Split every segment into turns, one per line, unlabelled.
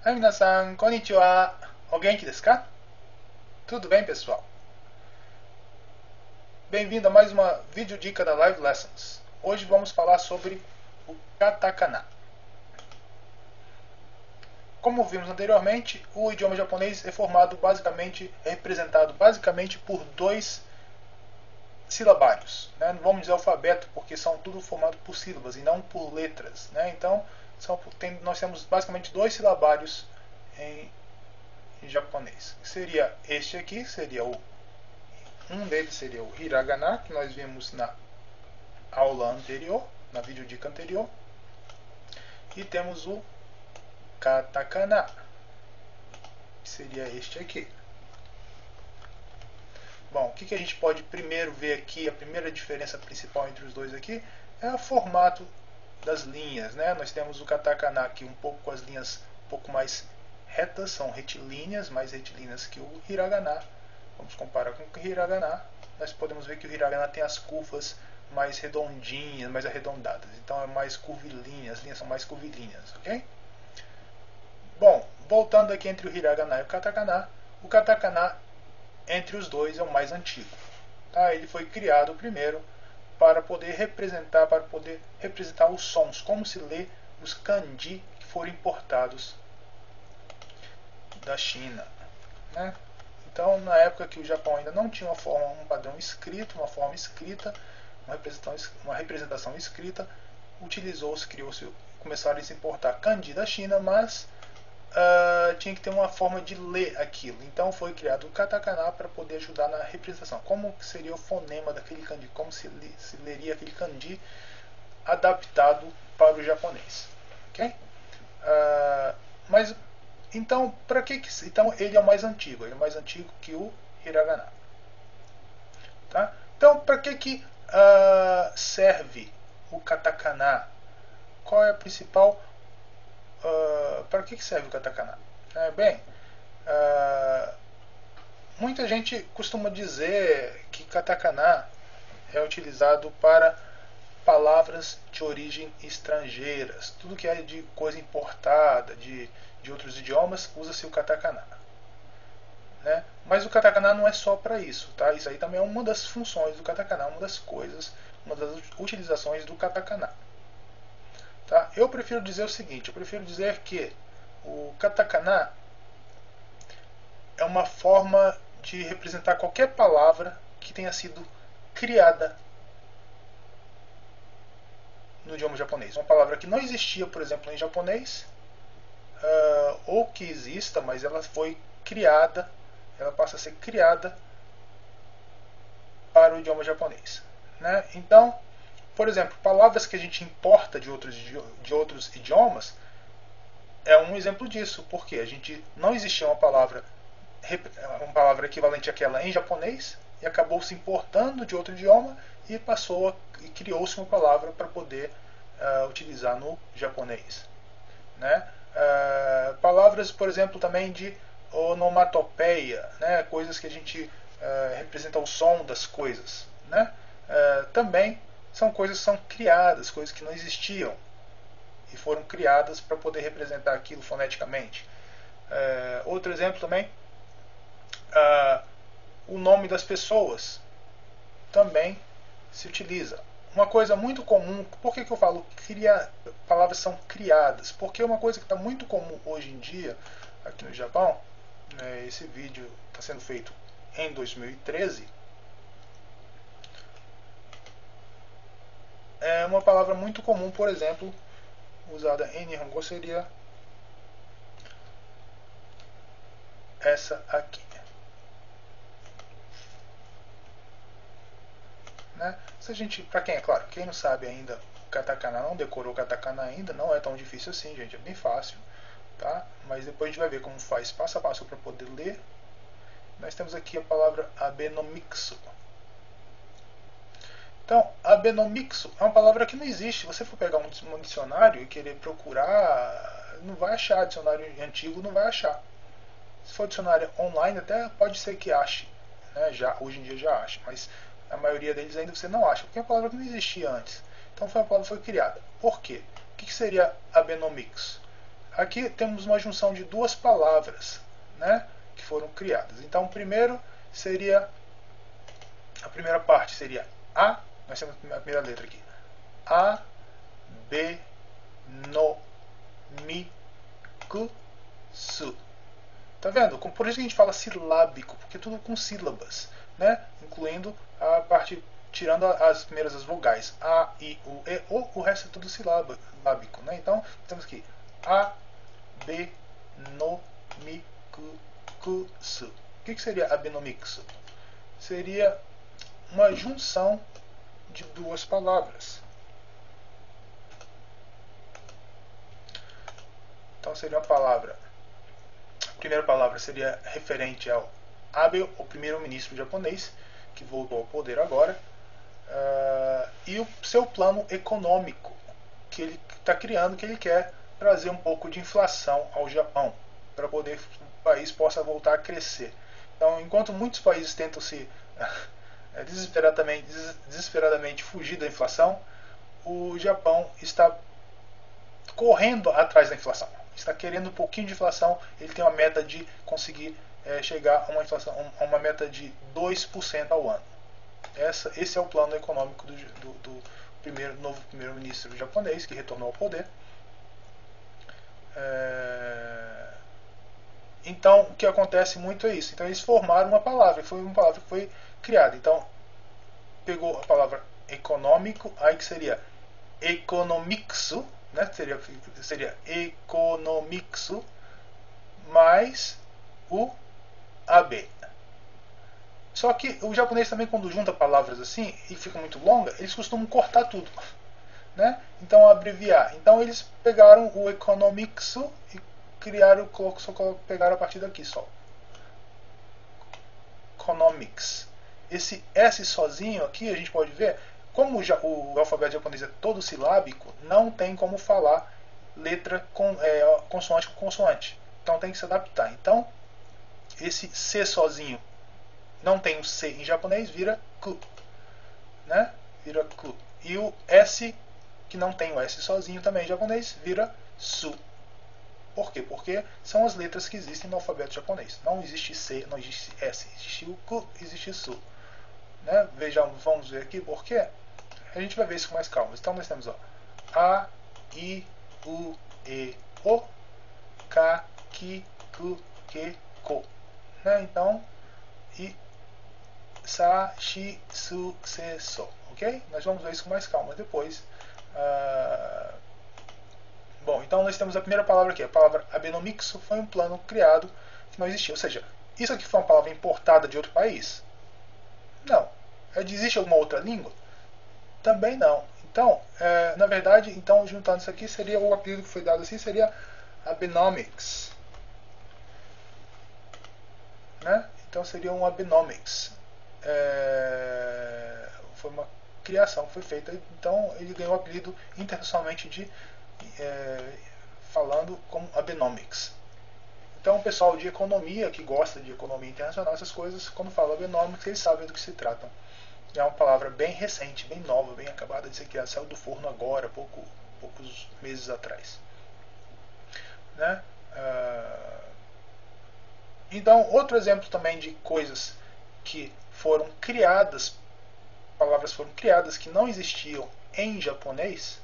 Hai minasan, konnichiwa. O genki desu ka? Tudo bem, pessoal? Bem-vindo a mais uma vídeo dica da Live Lessons. Hoje vamos falar sobre o katakana. Como vimos anteriormente, o idioma japonês é representado basicamente por dois silabários. Não vamos dizer alfabeto, porque são tudo formado por sílabas e não por letras. Então, nós temos basicamente dois silabários em japonês. Seria este aqui, um deles seria o hiragana, que nós vimos na aula anterior, na videodica anterior. E temos o katakana, que seria este aqui. Bom, o que a gente pode primeiro ver aqui, a primeira diferença principal entre os dois aqui, é o formato das linhas. Nós temos o katakana aqui um pouco com as linhas um pouco mais retas, são retilíneas, mais retilíneas que o hiragana. Vamos comparar com o hiragana. Nós podemos ver que o hiragana tem as curvas mais redondinhas, mais arredondadas. Então é mais curvilínea, as linhas são mais curvilíneas, ok? Bom, voltando aqui entre o hiragana e o katakana entre os dois é o mais antigo. Ele foi criado primeiro para poder representar os sons, como se lê os kanji que foram importados da China. Então, na época que o Japão ainda não tinha um padrão escrito, uma forma escrita, uma representação escrita, começaram a se importar kanji da China, mas tinha que ter uma forma de ler aquilo. Então foi criado o katakana para poder ajudar na representação. Como seria o fonema daquele kanji? Como se leria aquele kanji adaptado para o japonês? Ok? Mas então, então ele é o mais antigo. Ele é mais antigo que o hiragana. Então, para que serve o katakana? Qual é a principal? Para que serve o katakana? Muita gente costuma dizer que katakana é utilizado para palavras de origem estrangeiras. Tudo que é de coisa importada, de outros idiomas, usa-se o katakana. Mas o katakana não é só para isso. Isso aí também é uma das funções do katakana, uma das utilizações do katakana. Eu prefiro dizer o seguinte, que o katakana é uma forma de representar qualquer palavra que tenha sido criada no idioma japonês. Uma palavra que não existia, por exemplo, em japonês, ou que exista, mas ela foi criada, ela passa a ser criada para o idioma japonês. Então, por exemplo, palavras que a gente importa de outros idiomas é um exemplo disso, porque não existia uma palavra equivalente àquela em japonês e acabou se importando de outro idioma e criou-se uma palavra para poder utilizar no japonês. Palavras, por exemplo, também de onomatopeia, coisas que a gente representa o som das coisas. Também são coisas que são criadas, coisas que não existiam e foram criadas para poder representar aquilo foneticamente. Outro exemplo também, o nome das pessoas também se utiliza. Uma coisa muito comum, por que eu falo palavras são criadas? Porque uma coisa que está muito comum hoje em dia aqui no Japão, esse vídeo está sendo feito em 2013, uma palavra muito comum, por exemplo, usada em Nihongo seria essa aqui. Para quem não sabe ainda o katakana, não decorou o katakana ainda, não é tão difícil assim, gente, é bem fácil, mas depois a gente vai ver como faz passo a passo para poder ler. Nós temos aqui a palavra abenomixu. Então, abenomixu é uma palavra que não existe. Se você for pegar um dicionário e querer procurar, não vai achar. Dicionário antigo não vai achar. Se for dicionário online, até pode ser que ache. Hoje em dia já acha, mas a maioria deles ainda você não acha, porque é uma palavra que não existia antes. Então, foi uma palavra que foi criada. Por quê? O que seria abenomixu? aqui temos uma junção de duas palavras, né, que foram criadas. Então, primeiro seria, a primeira parte seria A, nós temos a primeira letra aqui, A, B, no, mi, ku, su. Tá vendo? Por isso que a gente fala silábico, porque tudo com sílabas, né? Incluindo a parte, tirando as primeiras as vogais, A, I, U, E, O resto é tudo silábico, né? Então, temos aqui A, B, no, mi, ku, su. O que seria abenomixu? Seria uma junção de duas palavras. Então seria uma palavra, a primeira palavra seria referente ao Abe, o primeiro-ministro japonês, que voltou ao poder agora, e o seu plano econômico que ele está criando, que ele quer trazer um pouco de inflação ao Japão, para poder o país possa voltar a crescer. Então, enquanto muitos países tentam se desesperadamente fugir da inflação, o Japão está correndo atrás da inflação. Está querendo um pouquinho de inflação. Ele tem uma meta de conseguir chegar a uma inflação, a uma meta de 2% ao ano. Esse é o plano econômico do novo primeiro-ministro japonês, que retornou ao poder. Então, o que acontece muito é isso. Então, eles formaram uma palavra. Foi uma palavra que foi criada. Então, pegou a palavra econômico, aí que seria economixu, né? Seria economixu mais o AB. Só que o japonês também, quando junta palavras assim e fica muito longa, eles costumam cortar tudo, né? Então, abreviar. Então, eles pegaram o economixu e criaram, pegaram a partir daqui só. Economics. Esse S sozinho aqui, a gente pode ver, como o alfabeto japonês é todo silábico, não tem como falar letra consoante com consoante. Então tem que se adaptar. Então, esse C sozinho não tem o C em japonês, vira ku, né? Vira ku. E o S, que não tem o S sozinho também em japonês, vira su. Por quê? Porque são as letras que existem no alfabeto japonês. Não existe C, não existe S. Existe o ku, existe su. Né? Vamos ver aqui por quê. A gente vai ver isso com mais calma. Então nós temos A, I, U, E, O, K, Ki, Ku, Ke, Ko. Né? Então, I, Sa, Shi, Su, Se, So. Ok? Nós vamos ver isso com mais calma depois. Bom, então nós temos a primeira palavra aqui. A palavra abenomixu foi um plano criado que não existia. Ou seja, isso aqui foi uma palavra importada de outro país? Não. Existe alguma outra língua? Também não. Então, na verdade, então, juntando isso aqui, seria o apelido que foi dado assim, seria Abenomics. Né? Então seria um Abenomics. Foi uma criação que foi feita, então ele ganhou o apelido internacionalmente de falando como Abenomics. Então o pessoal de economia, que gosta de economia internacional, essas coisas, quando fala Abenomics, eles sabem do que se trata. É uma palavra bem recente, bem nova, bem acabada de ser criada, saiu do forno agora, poucos meses atrás. Né? Então, outro exemplo também de coisas que foram criadas, palavras foram criadas que não existiam em japonês,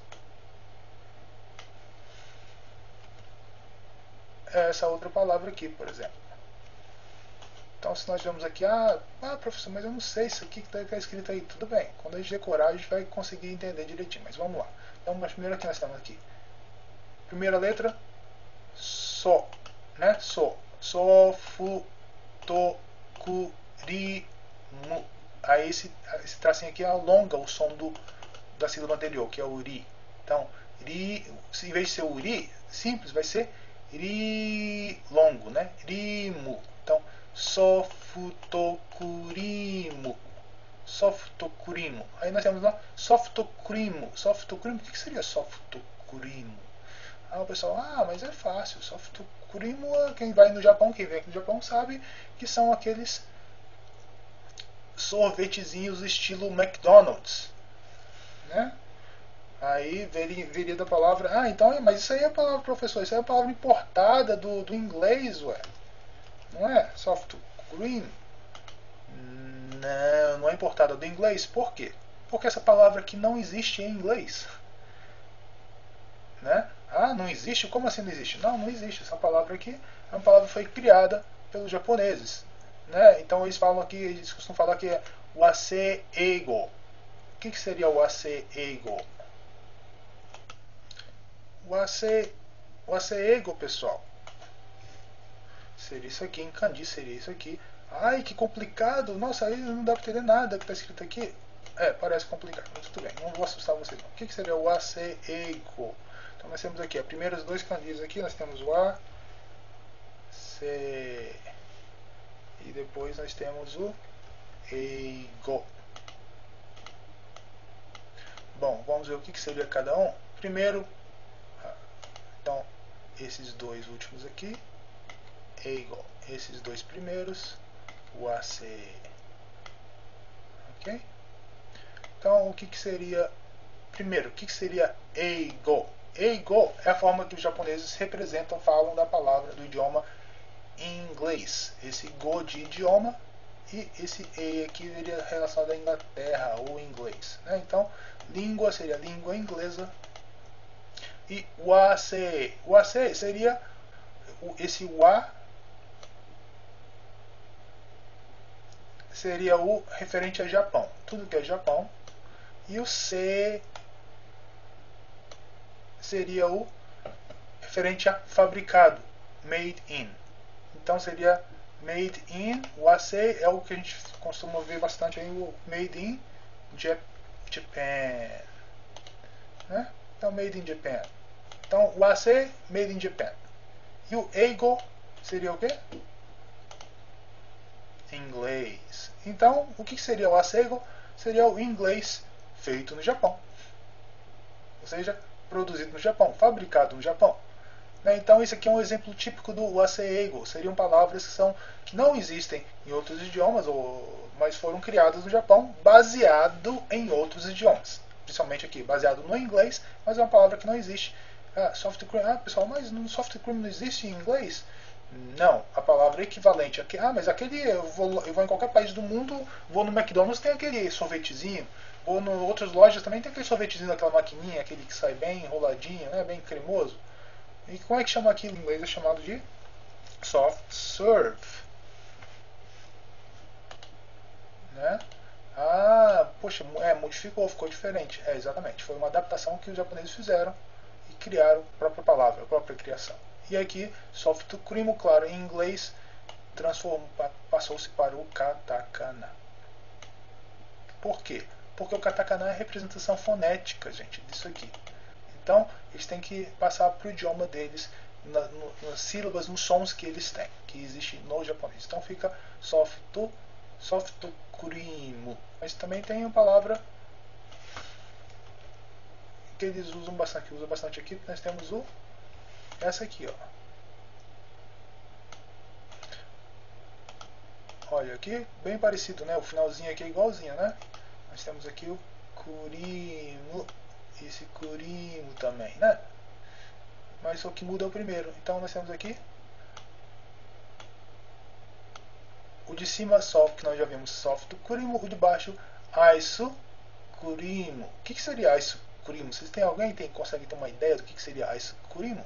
é essa outra palavra aqui, por exemplo. Então, se nós vemos aqui, professor, mas eu não sei isso aqui que está escrito aí. Tudo bem, quando a gente decorar, a gente vai conseguir entender direitinho, mas vamos lá. Então, primeiro aqui nós estamos aqui. Primeira letra, So, né? So. So, fu, to, ku, ri, mu. Aí esse tracinho aqui alonga o som da sílaba anterior, que é o ri. Então, ri, em vez de ser o ri, simples, vai ser ri longo, né? Rimu. Então, Sofutokurimu. Sofutokurimu. Aí nós temos lá Sofutokurimu. Sofutokurimu, o que seria Sofutokurimu? O pessoal, mas é fácil. Sofutokurimu, quem vai no Japão, quem vem aqui no Japão sabe que são aqueles sorvetezinhos estilo McDonald's, né? Aí viria da palavra, então, mas isso aí é a palavra, professor, isso aí é a palavra importada do inglês, ué. Não é? Soft cream. Não, não é importada do inglês. Por quê? Porque essa palavra aqui não existe em inglês. Né? Não existe? Como assim não existe? Não, não existe. Essa palavra aqui é uma palavra que foi criada pelos japoneses. Né? Então eles falam aqui, eles costumam falar que é waseigo. O que seria o waseigo? Waseigo, pessoal, seria isso aqui, em kanji seria isso aqui. Ai, que complicado! Nossa, aí não dá para entender nada que está escrito aqui. Parece complicado, mas tudo bem, não vou assustar vocês não. O que seria o waseigo? Então nós temos aqui, os primeiros dois kanjis aqui, nós temos o a, se, e depois nós temos o eigo. Bom, vamos ver o que seria cada um. Primeiro, então, esses dois últimos aqui, eigo. Esses dois primeiros, wase. Ok? Então, o que seria... Primeiro, o que seria eigo? Eigo é a forma que os japoneses representam, falam da palavra do idioma em inglês. Esse go de idioma e esse e aqui seria relacionado à Inglaterra ou inglês. Né? Então, língua seria língua inglesa. E wase. Wase seria esse wa seria o referente a Japão. Tudo que é Japão. E o se seria o referente a fabricado, made in. Então seria made in, o AC é o que a gente costuma ver bastante aí, o made in Japan. Né? Então made in Japan. Então o AC, made in Japan. E o eigo seria o quê? Inglês. Então o que seria o aceigo? Seria o inglês feito no Japão. Ou seja, produzido no Japão, fabricado no Japão. Então isso aqui é um exemplo típico do waseigo. Seriam palavras que não existem em outros idiomas, mas foram criadas no Japão baseado em outros idiomas. Principalmente aqui, baseado no inglês, mas é uma palavra que não existe. Soft cream, pessoal, mas no soft cream não existe em inglês? Não, a palavra equivalente aqui. Mas aquele eu vou em qualquer país do mundo, vou no McDonald's, tem aquele sorvetezinho. Ou em outras lojas também tem aquele sorvetezinho daquela maquininha, aquele que sai bem enroladinho, né, bem cremoso. E como é que chama aquilo em inglês? É chamado de soft serve. Né? Poxa, modificou, ficou diferente. Exatamente, foi uma adaptação que os japoneses fizeram e criaram a própria palavra, a própria criação. E aqui, soft cream, claro, em inglês, passou-se para o katakana. Por quê? Porque o katakana é a representação fonética, gente, disso aqui. Então, eles têm que passar para o idioma deles, nas sílabas, nos sons que eles têm, que existe no japonês. Então fica soft kurimu. Mas também tem uma palavra que eles usam bastante, que usa bastante aqui. Nós temos essa aqui, ó. Olha aqui, bem parecido, né? O finalzinho aqui é igualzinho, né? Nós temos aqui o kurimu, esse kurimu também, né? Mas só que muda é o primeiro. Então nós temos aqui o de cima soft, que nós já vimos soft kurimu, o de baixo aisu kurimu. O que seria aisu kurimu? Vocês têm alguém que consegue ter uma ideia do que seria aisu kurimu?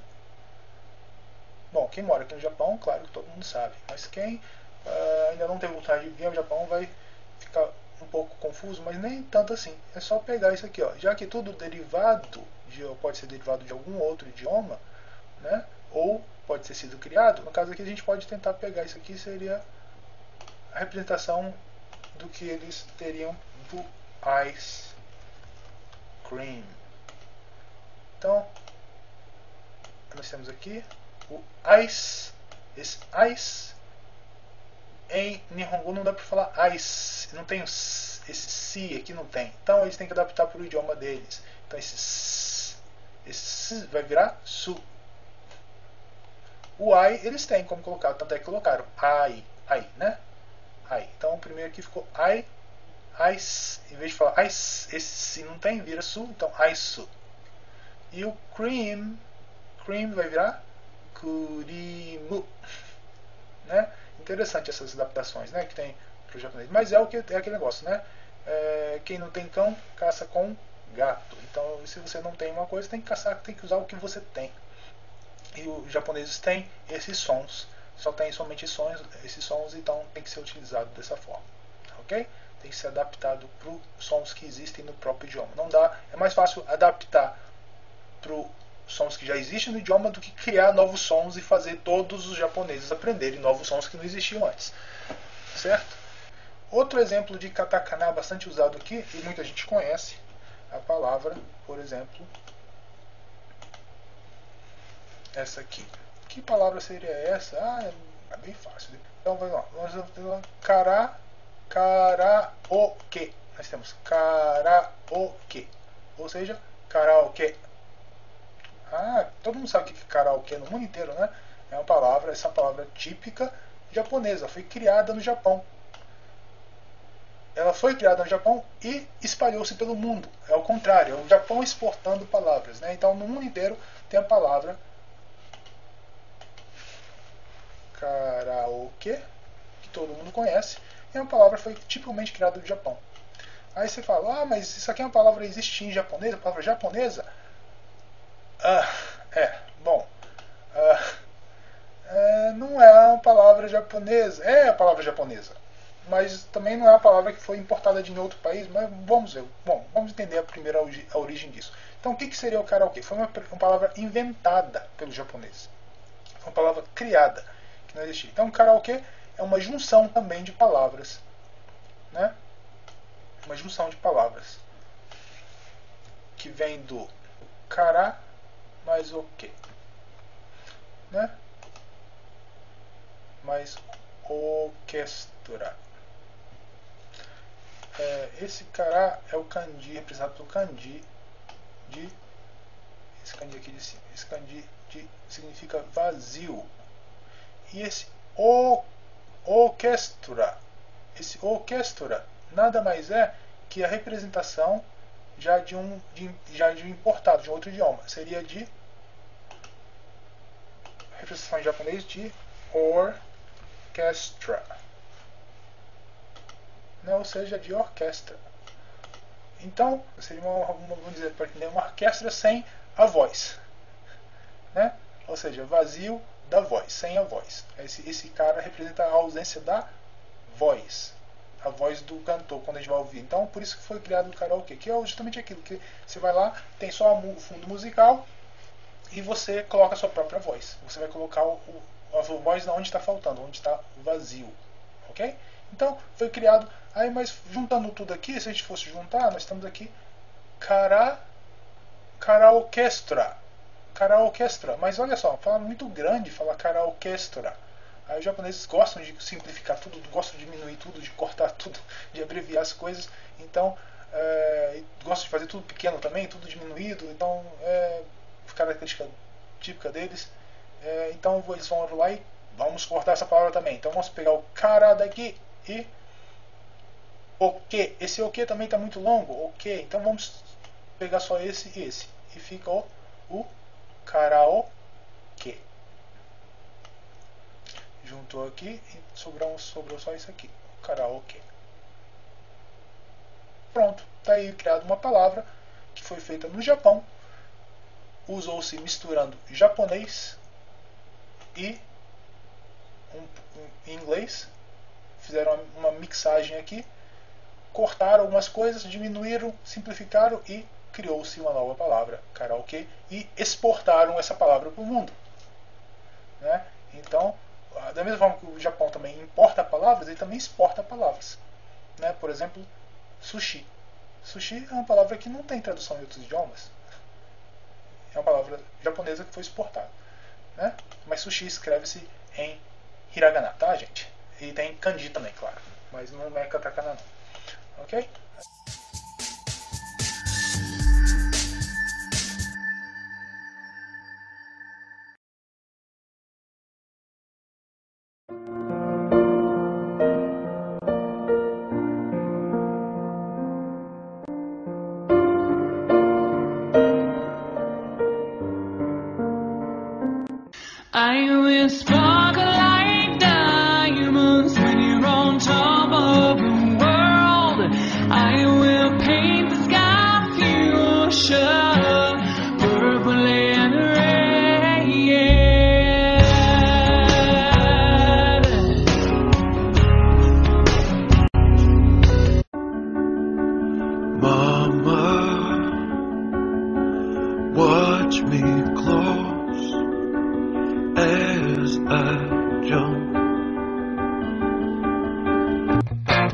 Bom, quem mora aqui no Japão, claro que todo mundo sabe. Mas quem ainda não teve vontade de vir ao Japão vai ficar um pouco confuso, mas nem tanto assim. É só pegar isso aqui, ó. Já que tudo derivado pode ser derivado de algum outro idioma, né? Ou pode ter sido criado. No caso aqui a gente pode tentar pegar isso aqui, seria a representação do que eles teriam do ice cream. Então nós temos aqui o ice. Esse ice em Nihongo não dá para falar ice, não tem esse si aqui, não tem. Então eles têm que adaptar para o idioma deles. Então esse s vai virar su. O ai eles têm como colocar, tanto é que colocaram ai, né? Ai. Então o primeiro aqui ficou ice, em vez de falar ice, esse si não tem, vira su, então aisu. E o cream vai virar kurimu, né? Interessante essas adaptações, né, que tem para o japonês. Mas é aquele negócio, né? Quem não tem cão caça com gato. Então, se você não tem uma coisa, tem que caçar, tem que usar o que você tem. E os japoneses têm esses sons, só tem somente esses sons, então tem que ser utilizado dessa forma, ok? Tem que ser adaptado para os sons que existem no próprio idioma. Não dá, é mais fácil adaptar para os sons que já existem no idioma do que criar novos sons e fazer todos os japoneses aprenderem novos sons que não existiam antes, certo? Outro exemplo de katakana bastante usado aqui, e muita gente conhece, a palavra, por exemplo, essa aqui. Que palavra seria essa? É bem fácil. Então vamos lá. Karaoke. Nós temos karaoke. Ou seja, karaoke. Todo mundo sabe o que é karaoke no mundo inteiro, né? É uma palavra, essa palavra típica japonesa. Foi criada no Japão. Ela foi criada no Japão e espalhou-se pelo mundo. É o contrário, é o Japão exportando palavras, né? Então no mundo inteiro tem a palavra karaoke, que todo mundo conhece, e a palavra foi tipicamente criada no Japão. Aí você fala, mas isso aqui é uma palavra que existe em japonês, a palavra japonesa? Não é uma palavra japonesa, é a palavra japonesa, mas também não é uma palavra que foi importada de outro país, mas vamos ver, vamos entender a origem disso. Então o que seria o karaoke? Foi uma palavra inventada pelos japoneses, foi uma palavra criada, que não existia. Então karaoke é uma junção também de palavras, né? Uma junção de palavras que vem do kara mais o que, né? Mais orquestra. Esse kara é o kanji representado pelo kanji de esse kanji aqui de cima. Esse kanji significa vazio. E esse orquestra, esse orquestra nada mais é que a representação já de um importado de um outro idioma. Seria de representação em japonês de orchestra, né? Ou seja, de orquestra. Então, seria vamos dizer, para entender, uma orquestra sem a voz, né? Ou seja, vazio da voz, sem a voz. Esse cara representa a ausência da voz, a voz do cantor quando a gente vai ouvir. Então, por isso que foi criado o karaokê, que é justamente aquilo que você vai lá, tem só o fundo musical e você coloca a sua própria voz. Você vai colocar a voz onde está faltando, onde está vazio, ok? Então, foi criado. Aí, mas juntando tudo aqui, se a gente fosse juntar, nós estamos aqui karaokestra. Karaokestra. Mas olha só, fala muito grande falar karaokestra. Aí os japoneses gostam de simplificar tudo, gostam de diminuir tudo, de cortar tudo, de abreviar as coisas. Então, gostam de fazer tudo pequeno também, tudo diminuído. Então, característica típica deles. Então, eles vão lá e vamos cortar essa palavra também. Então, vamos pegar o kara daqui e o que. Esse o que também está muito longo. O que. Então, vamos pegar só esse e esse. E fica o karaoke. Juntou aqui e sobrou só isso aqui, o karaoke. Pronto, está aí criado uma palavra que foi feita no Japão, usou-se misturando japonês e inglês, fizeram uma mixagem aqui, cortaram algumas coisas, diminuíram, simplificaram e criou-se uma nova palavra, karaoke, e exportaram essa palavra para o mundo, né? Então, da mesma forma que o Japão também importa palavras, ele também exporta palavras, né? Por exemplo, sushi. Sushi é uma palavra que não tem tradução em outros idiomas. É uma palavra japonesa que foi exportada, né? Mas sushi escreve-se em hiragana, tá, gente? E tem kanji também, claro. Mas não é katakana não. Ok?
will sparkle like diamonds when you're on top of the world. I will paint the sky fuchsia, purple and red.
Mama, watch me close as I jump.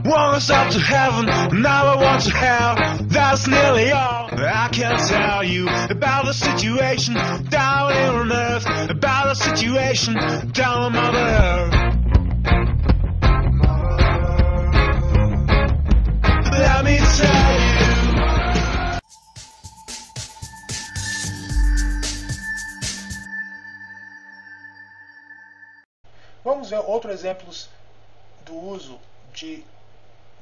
Once up to heaven, now I want to hell. That's nearly all I can tell you about the situation down on earth, about the situation down on Mother Earth. Let me tell you.
Vamos ver outros exemplos do uso de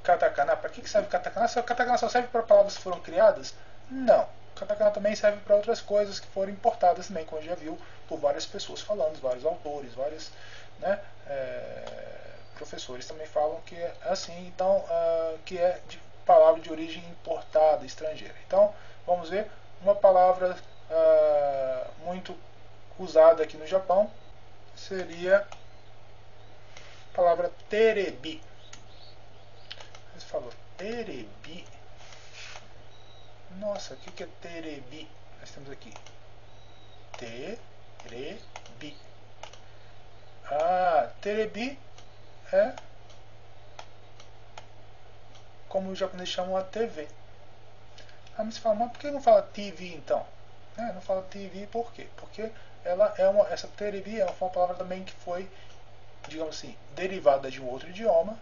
katakana. Para que serve katakana? Katakana só serve para palavras que foram criadas? Não. Katakana também serve para outras coisas que foram importadas também, como a gente já viu, por várias pessoas falando, vários autores, vários, né, professores também falam que é assim, então, que é de palavra de origem importada, estrangeira. Então, vamos ver uma palavra muito usada aqui no Japão, seria a palavra terebi. Você falou terebi. Nossa, o que é terebi? Nós temos aqui terebi. Terebi é como os japoneses chamam a TV. Mas você fala, mas por que não fala TV então? Não fala TV por quê? Porque ela é essa terebi é uma palavra também que foi, digamos assim, derivada de um outro idioma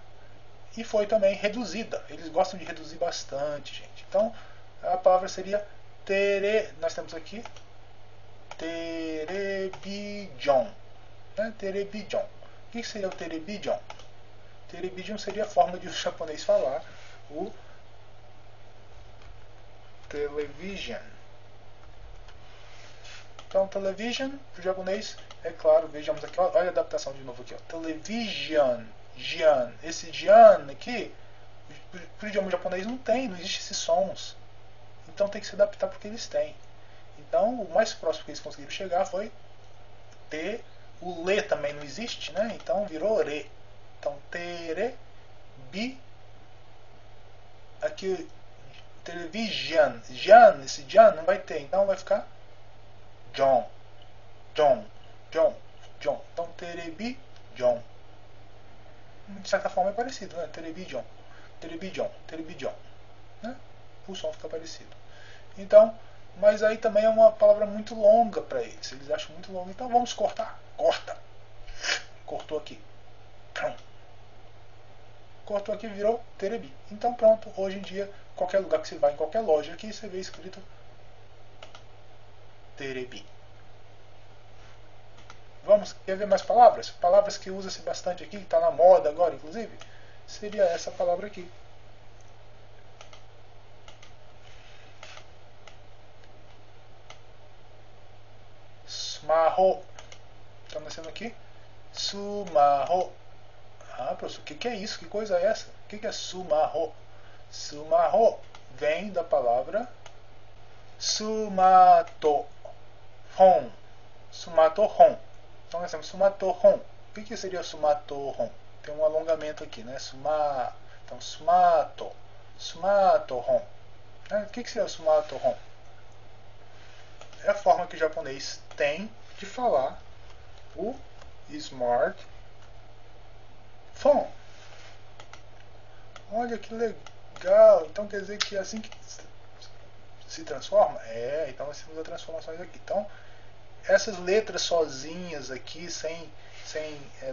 e foi também reduzida. Eles gostam de reduzir bastante, gente. Então, a palavra seria nós temos aqui terebijon. Terebijon. O que seria o terebijon? Terebijon seria a forma de o japonês falar o television. Então, television, para o japonês, é claro, vejamos aqui, olha a adaptação de novo aqui, television, jian. Esse jian aqui, para o idioma japonês não existe esses sons. Então tem que se adaptar porque eles têm. Então, o mais próximo que eles conseguiram chegar foi T. O Le também não existe, né? Então virou Re. Então, tere, bi. Aqui, television. Jan, esse Jan não vai ter. Então vai ficar John. John. John. John. Então, terebi, John. De certa forma é parecido, né? Terebi, John. Terebi, John. Terebi, John. Né? O som fica parecido. Então, mas aí também é uma palavra muito longa para eles. Eles acham muito longa. Então vamos cortar. Corta. Cortou aqui. Pronto. Cortou aqui, virou terebi. Então pronto. Hoje em dia, qualquer lugar que você vai, em qualquer loja aqui, você vê escrito terebi. Quer ver mais palavras? Palavras que usa-se bastante aqui, que está na moda agora, inclusive. Seria essa palavra aqui. Sumaho. Está nascendo aqui? Sumaho. Professor, o que é isso? Que coisa é essa? O que é sumaho? Sumaho vem da palavra sumatohon. Sumatohon. Então nós temos sumatohon. O que seria sumatohon? Tem um alongamento aqui, né? Então sumato. Sumatohon. O que seria sumatohon? É a forma que o japonês tem de falar o smartphone. Olha que legal. Então quer dizer que é assim que se transforma? Então nós temos as transformações aqui. Então, essas letras sozinhas aqui, sem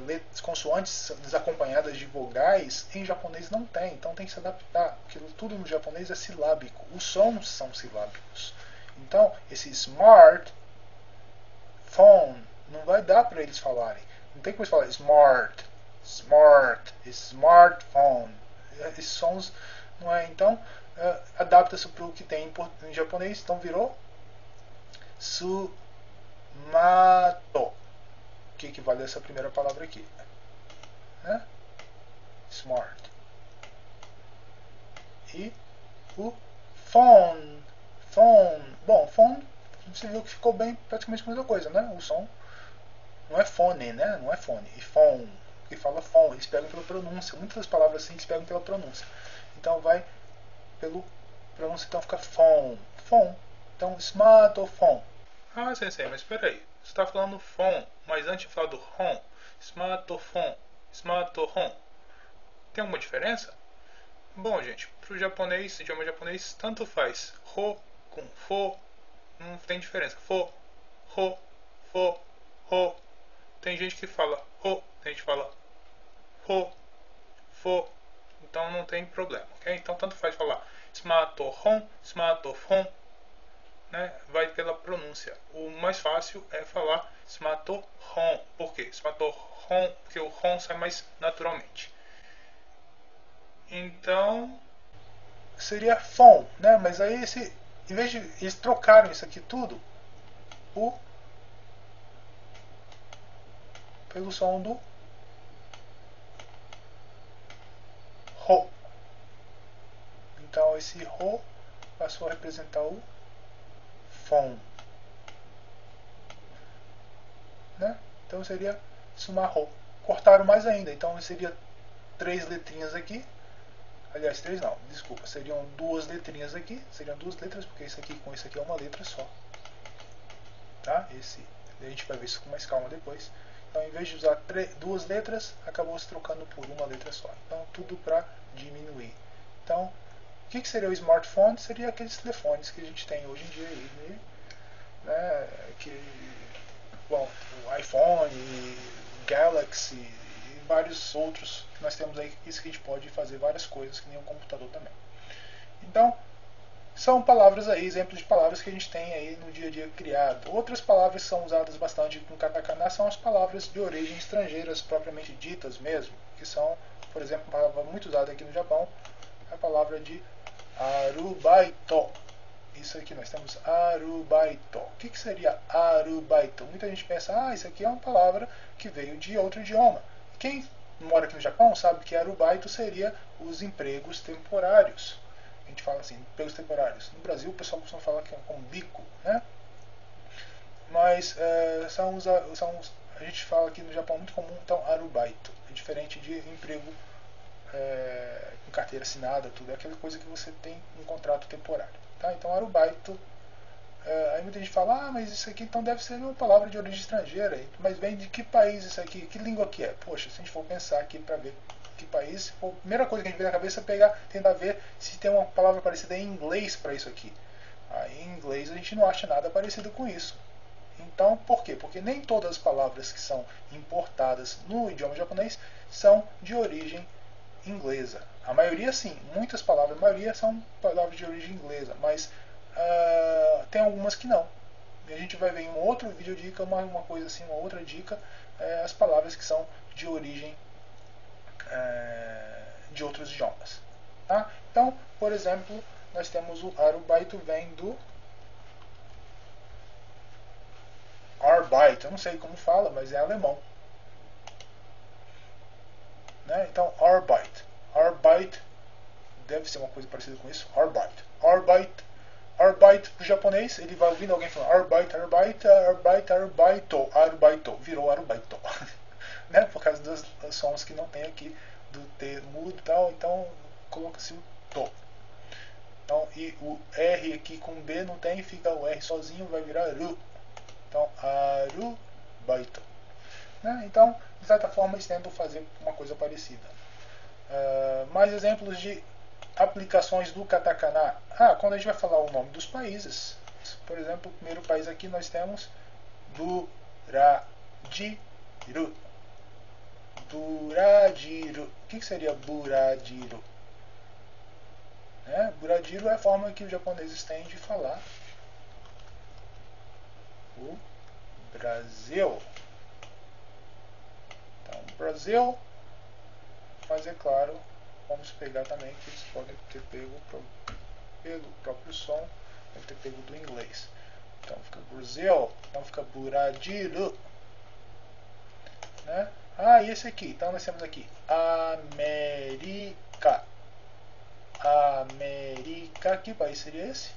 letras, consoantes desacompanhadas de vogais, em japonês não tem. Então tem que se adaptar, porque tudo no japonês é silábico. Os sons são silábicos. Então, esse smartphone não vai dar para eles falarem. Não tem como eles falarem smartphone. Esses sons não é. Então, adapta-se para o que tem em japonês. Então virou sumato. que equivale a essa primeira palavra aqui, né? Smart. E o phone. Bom, phone, você viu que ficou bem praticamente a mesma coisa, né? O som não é fone, né? Não é fone. E phone, que fala phone, eles pegam pela pronúncia. Muitas das palavras assim eles pegam pela pronúncia. Então vai pelo pronúncia, então fica phone. Então smartphone. Ah, sensei, mas espera aí. Você está falando phone, mas antes de falar do home, smartphone. Tem alguma diferença? Bom, gente, para o japonês, idioma japonês, tanto faz. Ro com fo, não tem diferença. Fo. Tem gente que fala ro, tem gente que fala fo. Então não tem problema, ok? Então tanto faz falar smartphone, né? Vai pela pronúncia. O mais fácil é falar smartphone. Por quê? Smartphone, porque o hon sai mais naturalmente. Então seria phone, né? Mas aí em vez de eles trocaram isso aqui tudo pelo som do ro. Então esse ro passou a representar o phone, né? Então seria sumarro. Cortaram mais ainda, então seria 3 letrinhas aqui. Aliás, 3 não, desculpa, seriam 2 letrinhas aqui. Seriam 2 letras, porque isso aqui com isso aqui é uma letra só, tá? A gente vai ver isso com mais calma depois. Então, em vez de usar 2 letras, acabou se trocando por uma letra só. Então, tudo para diminuir. Então, o que seria o smartphone? Seria aqueles telefones que a gente tem hoje em dia aí, né? Bom, o iPhone, o Galaxy e vários outros que nós temos aí, isso que a gente pode fazer várias coisas, que nem um computador também. Então, são palavras aí, exemplos de palavras que a gente tem aí no dia a dia criado. Outras palavras que são usadas bastante com katakana são as palavras de origem estrangeiras propriamente ditas mesmo, que são, por exemplo, uma palavra muito usada aqui no Japão, a palavra de arubaito. Isso aqui nós temos arubaito. O que seria arubaito? Muita gente pensa, isso aqui é uma palavra que veio de outro idioma. Quem mora aqui no Japão sabe que arubaito seria os empregos temporários. A gente fala assim, empregos temporários. No Brasil o pessoal costuma falar que é um bico, né? Mas a gente fala aqui no Japão muito comum, então arubaito. É diferente de emprego com carteira assinada, tudo. É aquela coisa que você tem um contrato temporário. Tá? Então arubaito, aí muita gente fala, mas isso aqui então deve ser uma palavra de origem estrangeira. Mas vem de que país isso aqui? Que língua que é? Poxa, se a gente for pensar aqui para ver que país, a primeira coisa que a gente vê na cabeça é tentar ver se tem uma palavra parecida em inglês para isso aqui. Aí em inglês a gente não acha nada parecido com isso. Então, por quê? Porque nem todas as palavras que são importadas no idioma japonês são de origem inglesa. A maioria sim, muitas palavras, a maioria são palavras de origem inglesa, mas tem algumas que não. E a gente vai ver em um outro vídeo dica, uma coisa assim, uma outra dica, as palavras que são de origem de outros idiomas. Tá? Então, por exemplo, nós temos o arubaito, vem do Arbeit, eu não sei como fala, mas é alemão. Né? Então, Arbeit deve ser uma coisa parecida com isso. Arbeit pro japonês, ele vai ouvindo alguém falando Arbaito, virou Arubaito. Né? Por causa dos sons que não tem aqui do T mudo e tal, então coloca-se o to. Então, e o R aqui com B não tem, fica o R sozinho, vai virar Ru. Então, Arubaito. Né? Então, de certa forma, eles tentam fazer uma coisa parecida. Mais exemplos de aplicações do katakana. Quando a gente vai falar o nome dos países, por exemplo, o primeiro país aqui nós temos Buradiru. O que seria Buradiru? Buradiru é a forma que os japoneses têm de falar o Brasil. Então, Brasil, mas é claro, vamos pegar também que eles podem ter pego pelo próprio som, deve ter pego do inglês. Então fica Brasil, então fica Buradiru. né? Ah, e esse aqui, então nós temos aqui América. América, que país seria esse?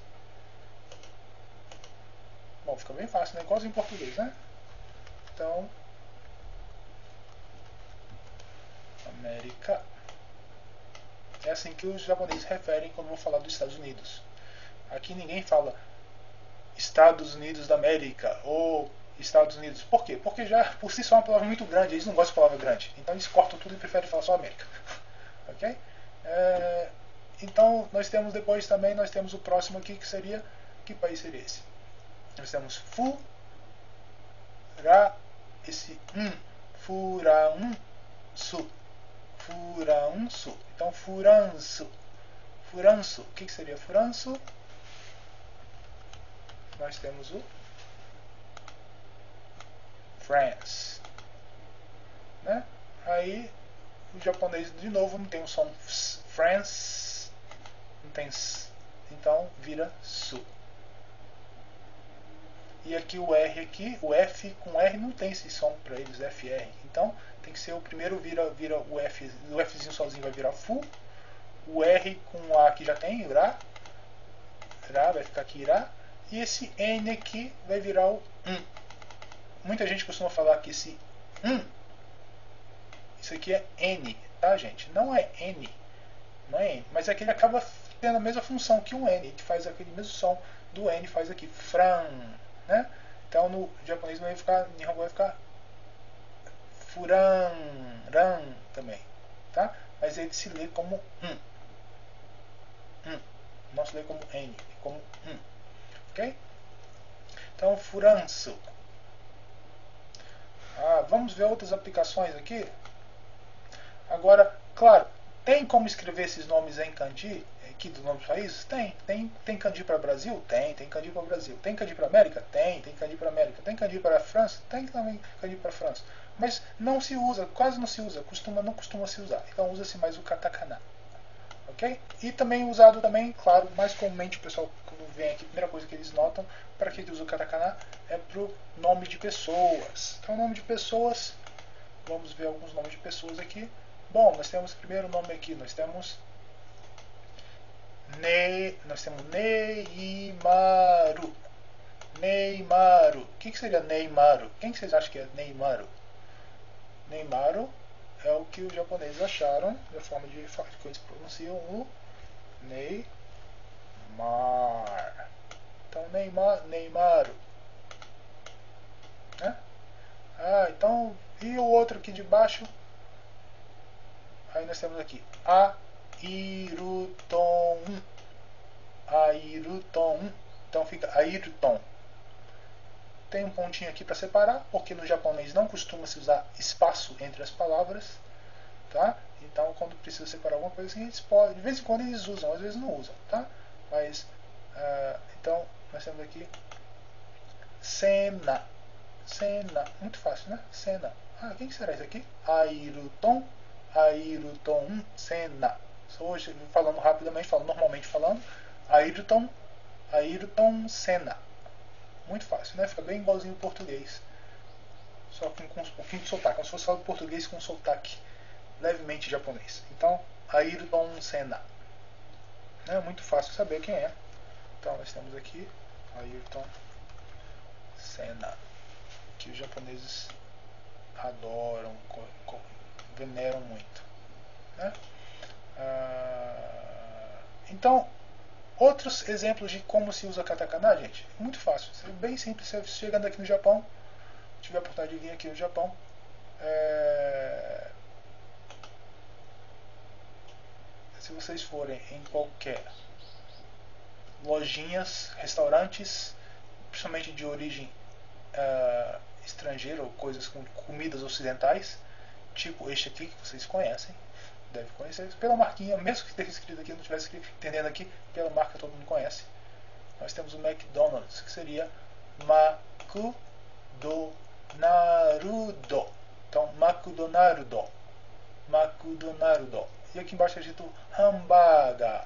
Bom, fica bem fácil, né? Igualzinho em português, né? Então, América. É assim que os japoneses referem quando vão falar dos Estados Unidos. Aqui ninguém fala Estados Unidos da América ou Estados Unidos. Por quê? Porque já por si só é uma palavra muito grande, eles não gostam de palavra grande. Então eles cortam tudo e preferem falar só América. Ok? Então nós temos depois também, nós temos o próximo aqui que seria, que país seria esse? Nós temos Furansu. Furansu. Então Furansu. Furansu. O que seria Furansu? Nós temos o France, né? Aí o japonês de novo não tem o som France, não tem s, então vira su. E aqui o R aqui, o F com R não tem esse som para eles, FR. Então tem que ser o primeiro vira o F, o Fzinho sozinho vai virar fu. O R com A aqui já tem, Ra, vai ficar aqui Ra. E esse N aqui vai virar o Muita gente costuma falar que esse isso aqui é N, tá, gente? Não é N, não é N, mas é que ele acaba tendo a mesma função que o N, que faz aquele mesmo som do N, faz aqui Fran, né? Então no japonês vai ficar, em Nihongo vai ficar Furan, Ran também, tá? Mas ele se lê como não se lê como N, como ok? Então Furansu. Vamos ver outras aplicações aqui. Agora, claro, tem como escrever esses nomes em kanji aqui dos nomes dos países? Tem kanji para Brasil? Tem kanji para Brasil. Tem kanji para América? Tem kanji para América. Tem kanji para França? Tem também kanji para França. Mas não se usa, quase não se usa, não costuma se usar. Então usa-se mais o katakana. Ok? E também usado também, claro, mais comumente o pessoal quando vem aqui, a primeira coisa que eles notam, para que usa o katakana é para o nome de pessoas. Então nome de pessoas, vamos ver alguns nomes de pessoas aqui. Bom, nós temos o primeiro nome aqui, nós temos Neymaru. Neymaru. O que seria Neymaru? Quem que vocês acham que é Neymaru? Neymaru é o que os japoneses acharam da forma de que eles pronunciam o Neymar. Então Neymaru, né? Então, e o outro aqui de baixo? Aí nós temos aqui Airuton. Airuton. Então fica Ayrton. Tem um pontinho aqui para separar, porque no japonês não costuma se usar espaço entre as palavras, tá? Então quando precisa separar alguma coisa assim, eles podem, de vez em quando eles usam, às vezes não usam, tá? Mas então nós temos aqui Sena. Sena, muito fácil, né? Sena. Quem que será isso aqui? Ayrton. Ayrton Senna. Hoje falando rapidamente, normalmente falando, Ayrton Senna. Muito fácil, né? Fica bem igualzinho ao português. Só com um pouquinho de sotaque. Como se fosse falar português com sotaque levemente japonês. Então, Ayrton Senna. É muito fácil saber quem é. Então, nós temos aqui Ayrton Senna, que os japoneses adoram, veneram muito, né? Então, outros exemplos de como se usa katakana, gente, muito fácil, é bem simples. Você chegando aqui no Japão, tiver a oportunidade de vir aqui no Japão, se vocês forem em qualquer lojinhas, restaurantes, principalmente de origem estrangeira ou coisas com comidas ocidentais, tipo este aqui que vocês conhecem, deve conhecer pela marquinha, mesmo que esteja escrito aqui, não estivesse escrito, entendendo aqui, pela marca todo mundo conhece. Nós temos o McDonald's, que seria McDonald's. Então, McDonald's. E aqui embaixo é dito hambúrguer.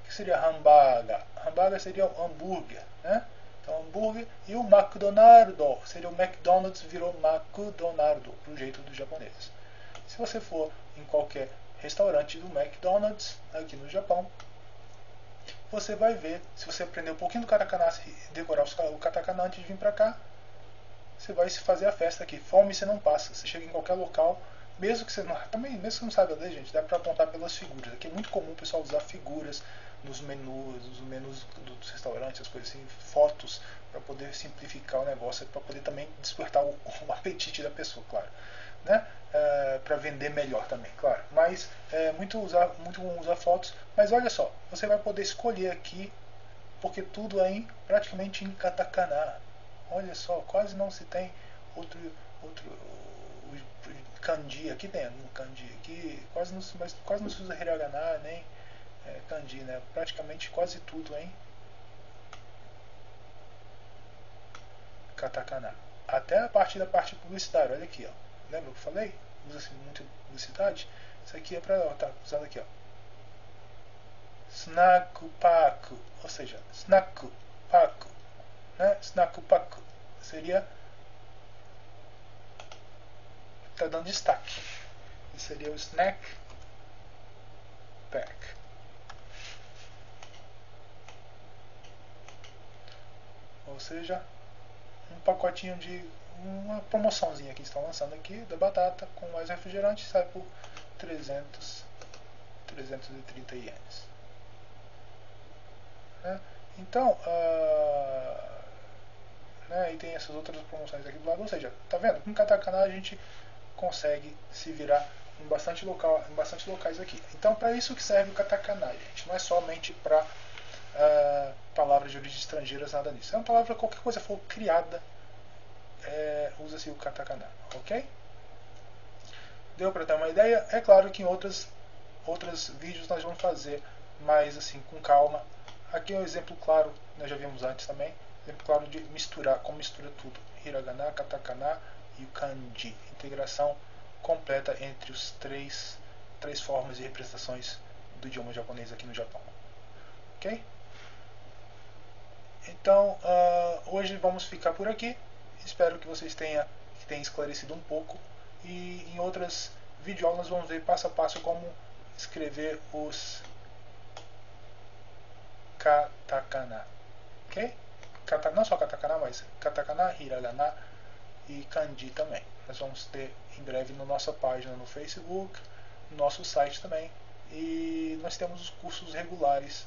O que seria hambúrguer? Hambúrguer seria o hambúrguer, né? Então, hambúrguer, e o McDonald's seria o McDonald's, virou McDonald's, pro jeito dos japoneses. Se você for em qualquer restaurante do McDonald's aqui no Japão, você vai ver, se você aprender um pouquinho do katakana e decorar o katakana antes de vir para cá, você vai se fazer a festa aqui. Fome você não passa. Você chega em qualquer local, mesmo que você não, também, mesmo que você não saiba ler, gente, dá para apontar pelas figuras. Aqui é muito comum o pessoal usar figuras nos menus dos restaurantes, as coisas assim, fotos, para poder simplificar o negócio, para poder também despertar o apetite da pessoa, claro, né? Para vender melhor também, claro. Mas é muito bom usar fotos. Mas olha só, você vai poder escolher aqui, porque tudo é praticamente em katakana. Olha só, quase não se tem outro kanji. Aqui tem um kanji, aqui quase não se usa hiragana nem kanji, né? Praticamente quase tudo em katakana. Até a parte da parte publicitária. Olha aqui, ó. Lembra que eu falei? Usa-se muito publicidade. Isso aqui é para tá usando aqui, ó. Snack pack, ou seja, snack pack, né? Snack pack seria, tá dando destaque. Isso seria o snack pack. Ou seja, um pacotinho de uma promoçãozinha que estão lançando aqui da batata com mais refrigerante, sai por 330 ienes. Né? Então, né, e tem essas outras promoções aqui do lado, ou seja, tá vendo? Com katakana a gente consegue se virar em bastante locais aqui. Então, para isso que serve o katakana, gente. Não é somente para palavras de origem estrangeiras, nada disso. É uma palavra, qualquer coisa for criada, usa-se o katakana, ok? Deu para ter uma ideia? É claro que em outros vídeos nós vamos fazer mais assim, com calma. Aqui é um exemplo claro, nós já vimos antes também, exemplo claro de misturar, como mistura tudo, hiragana, katakana e o kanji, integração completa entre os três formas de representações do idioma japonês aqui no Japão, ok? Então, hoje vamos ficar por aqui. Espero que vocês tenham esclarecido um pouco, e em outras videoaulas vamos ver passo a passo como escrever os katakana, ok? Não só katakana, mas katakana, hiragana e kanji também. Nós vamos ter em breve na nossa página no Facebook, no nosso site também, e nós temos os cursos regulares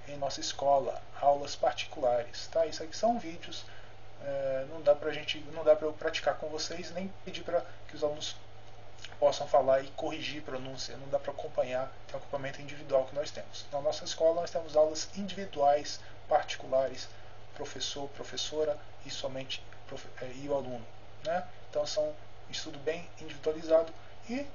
em nossa escola, aulas particulares, tá? Isso aqui são vídeos. Não dá para eu praticar com vocês, nem pedir para que os alunos possam falar e corrigir pronúncia. Não dá para acompanhar, tem um acompanhamento individual que nós temos. Na nossa escola nós temos aulas individuais, particulares, professor, professora e somente e o aluno, né? Então são um estudo bem individualizado e,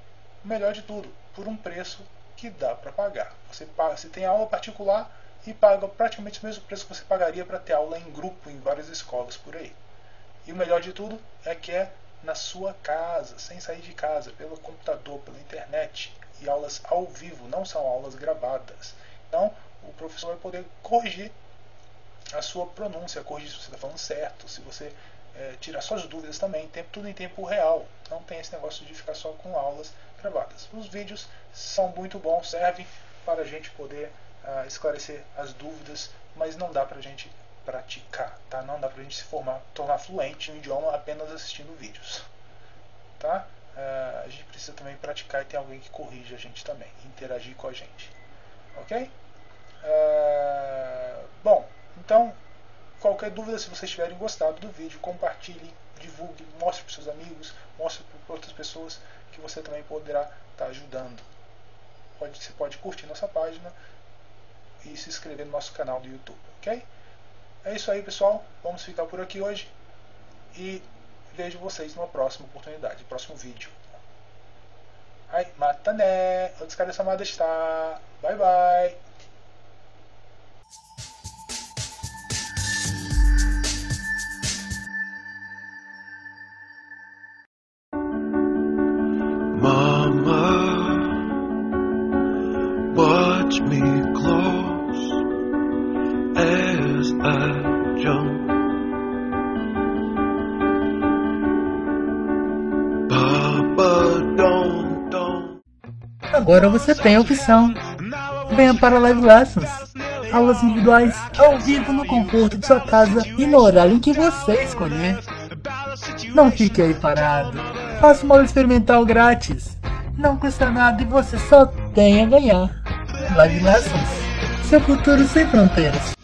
melhor de tudo, por um preço que dá para pagar. Você tem aula particular e paga praticamente o mesmo preço que você pagaria para ter aula em grupo em várias escolas por aí. E o melhor de tudo é que é na sua casa, sem sair de casa, pelo computador, pela internet, e aulas ao vivo, não são aulas gravadas. Então o professor vai poder corrigir a sua pronúncia, corrigir se você está falando certo, se você tirar suas dúvidas também, tudo em tempo real. Não tem esse negócio de ficar só com aulas gravadas. Os vídeos são muito bons, servem para a gente poder esclarecer as dúvidas, mas não dá pra gente praticar, tá? Não dá pra gente se formar, tornar fluente no idioma apenas assistindo vídeos, tá? A gente precisa também praticar e ter alguém que corrija a gente também, interagir com a gente, ok? Bom, então qualquer dúvida, se vocês tiverem gostado do vídeo, compartilhe, divulgue, mostre para seus amigos, mostre para outras pessoas que você também poderá estar ajudando. Você pode curtir nossa página e se inscrever no nosso canal do YouTube, ok? É isso aí, pessoal. Vamos ficar por aqui hoje e vejo vocês numa próxima oportunidade, próximo vídeo. Hai, mata né! Otsukaresama deshita! Bye bye!
Mama, watch me close as I jump
Agora você tem a opção. Venha para Live Lessons. Aulas individuais ao vivo no conforto de sua casa e no horário em que você escolher. Não fique aí parado. Faça uma aula experimental grátis. Não custa nada e você só tem a ganhar. Live Lessons. Seu futuro sem fronteiras.